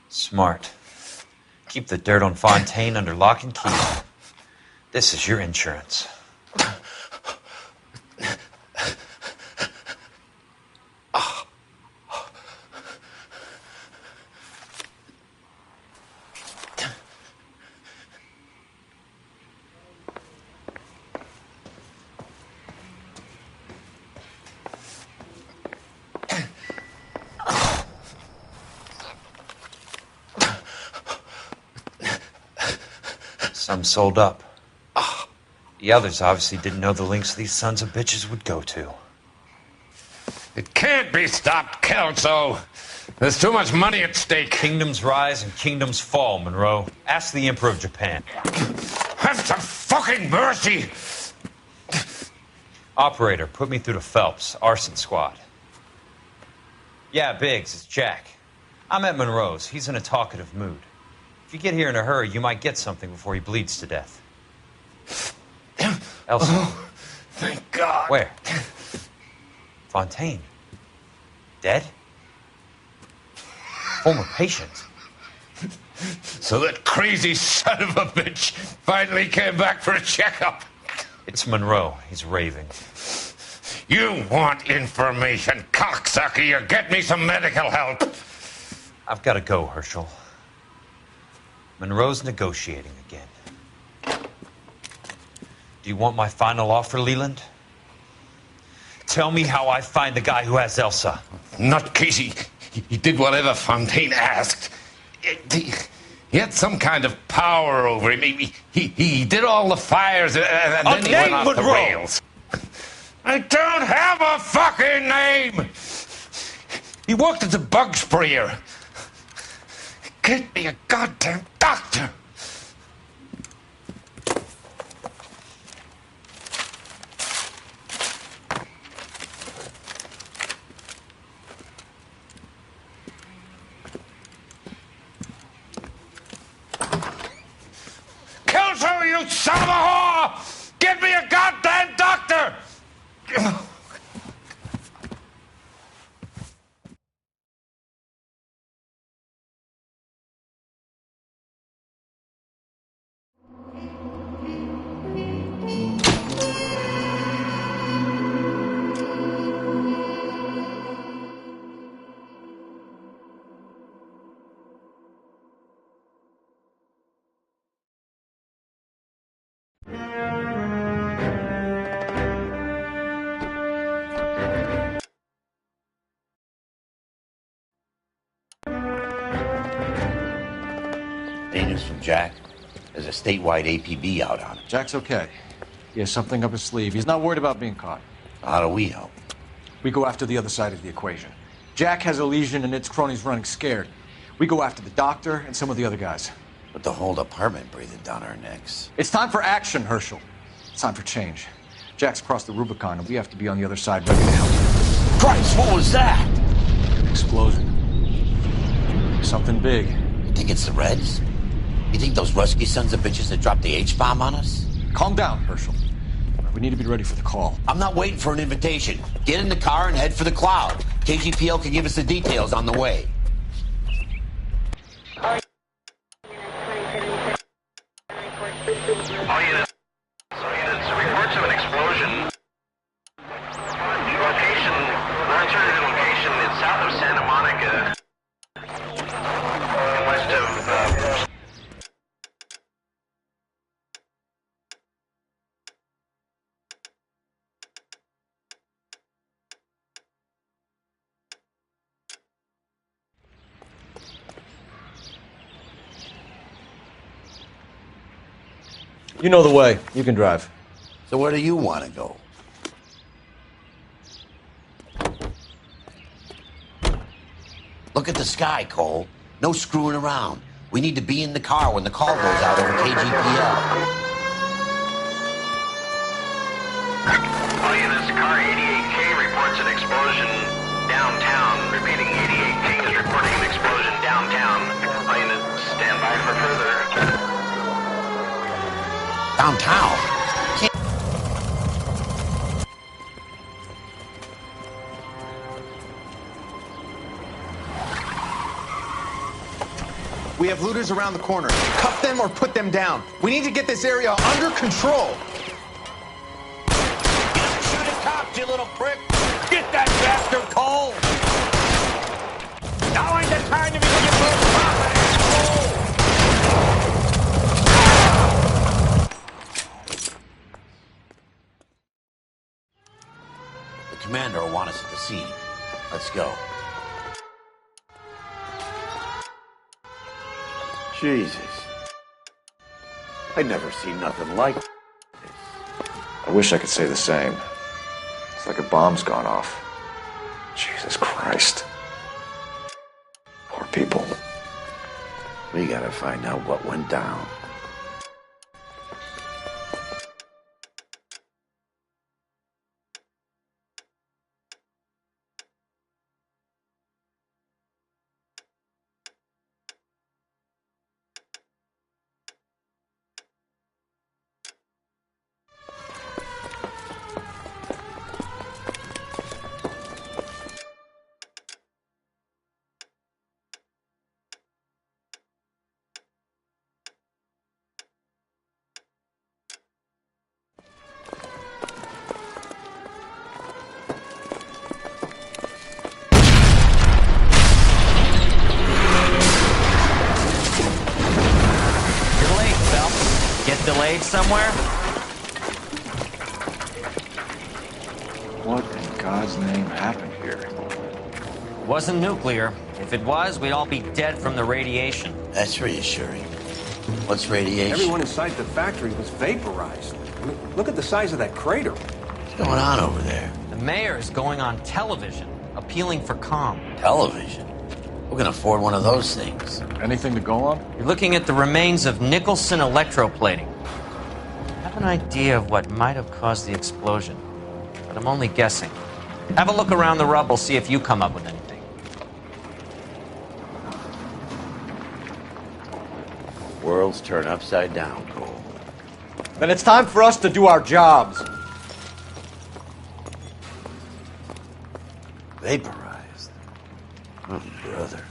Smart. Keep the dirt on Fontaine under lock and key. This is your insurance. Some sold up. The others obviously didn't know the lengths these sons of bitches would go to. It can't be stopped, Kelso. There's too much money at stake. Kingdoms rise and kingdoms fall, Monroe. Ask the Emperor of Japan. Have some fucking mercy! Operator, put me through to Phelps, arson squad. Yeah, Biggs, it's Jack. I'm at Monroe's. He's in a talkative mood. If you get here in a hurry, you might get something before he bleeds to death. Elsa. Oh, thank God. Where? Fontaine. Dead? Former patient. So that crazy son of a bitch finally came back for a checkup. It's Monroe. He's raving. You want information, cocksucker. You get me some medical help. I've got to go, Herschel. Monroe's negotiating again. Do you want my final offer, Leland? Tell me how I find the guy who has Elsa. Nutcase, he did whatever Fontaine asked. He had some kind of power over him. He did all the fires, and then he went off the rails. I don't have a fucking name! He worked as a bug sprayer. Get me a goddamn doctor! Kelso, you son of a whore! Get me a goddamn doctor! Jack. There's a statewide APB out on him. Jack's okay. He has something up his sleeve. He's not worried about being caught. How do we help? We go after the other side of the equation. Jack has a legion and its cronies running scared. We go after the doctor and some of the other guys. But the whole department breathing down our necks. It's time for action, Herschel. It's time for change. Jack's crossed the Rubicon, and we have to be on the other side ready to help. Christ, what was that? An explosion. Something big. You think it's the Reds? You think those Rusky sons of bitches that dropped the H-bomb on us? Calm down, Herschel. We need to be ready for the call. I'm not waiting for an invitation. Get in the car and head for the cloud. KGPL can give us the details on the way. All units, reports of an explosion. Location, alternative location, it's south of Santa Monica. West of, You know the way. You can drive. So where do you want to go? Look at the sky, Cole. No screwing around. We need to be in the car when the call goes out over KGPL. all units, car 88K reports an explosion downtown. Repeating, 88K is reporting an explosion downtown. All units, stand by for further. Downtown? We have looters around the corner. Cuff them or put them down. We need to get this area under control. Shoot at cops, you little prick! Get that bastard, Cole! Now ain't the time to be looking for a profit, asshole! The commander will want us at the scene. Let's go. Jesus. I'd never seen nothing like this. I wish I could say the same. It's like a bomb's gone off. Jesus Christ. Poor people. We gotta find out what went down. Delayed somewhere? What in God's name happened here? Wasn't nuclear. If it was, we'd all be dead from the radiation. That's reassuring. What's radiation? Everyone inside the factory was vaporized. I mean, look at the size of that crater. What's going on over there? The mayor is going on television, appealing for calm. Television? Who can afford one of those things? Anything to go on? You're looking at the remains of Nicholson electroplating. I have an idea of what might have caused the explosion, but I'm only guessing. Have a look around the rubble, see if you come up with anything. Worlds turn upside down, Cole. Then it's time for us to do our jobs. Vaporized. Oh, brother.